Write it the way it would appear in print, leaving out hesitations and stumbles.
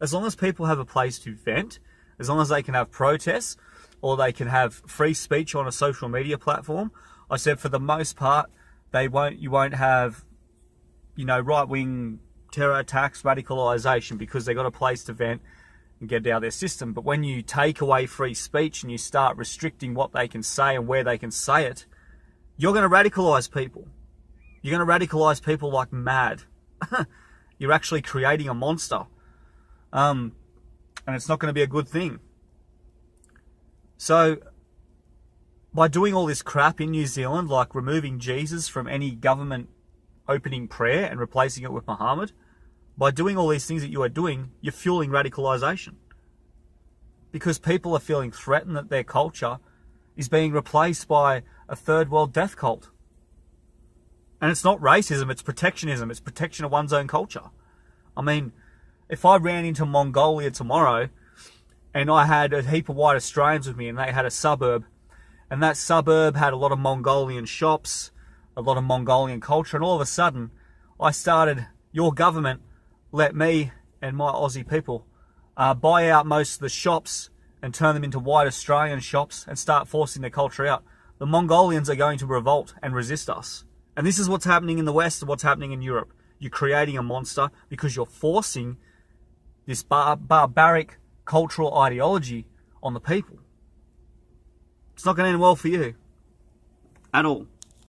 As long as people have a place to vent, as long as they can have protests, or they can have free speech on a social media platform, I said for the most part, you won't have, right-wing terror attacks, radicalisation, because they've got a place to vent and get it out of their system. But when you take away free speech and you start restricting what they can say and where they can say it, you're going to radicalise people. You're going to radicalise people like mad. You're actually creating a monster. And it's not going to be a good thing. So, by doing all this crap in New Zealand, like removing Jesus from any government opening prayer and replacing it with Muhammad, by doing all these things that you are doing, you're fueling radicalisation. Because people are feeling threatened that their culture is being replaced by a third world death cult. And it's not racism, it's protectionism. It's protection of one's own culture. I mean, if I ran into Mongolia tomorrow and I had a heap of white Australians with me and they had a suburb, and that suburb had a lot of Mongolian shops, a lot of Mongolian culture, and all of a sudden your government let me and my Aussie people buy out most of the shops and turn them into white Australian shops and start forcing their culture out. The Mongolians are going to revolt and resist us. And this is what's happening in the West and what's happening in Europe. You're creating a monster because you're forcing this barbaric cultural ideology on the people. It's not going to end well for you at all.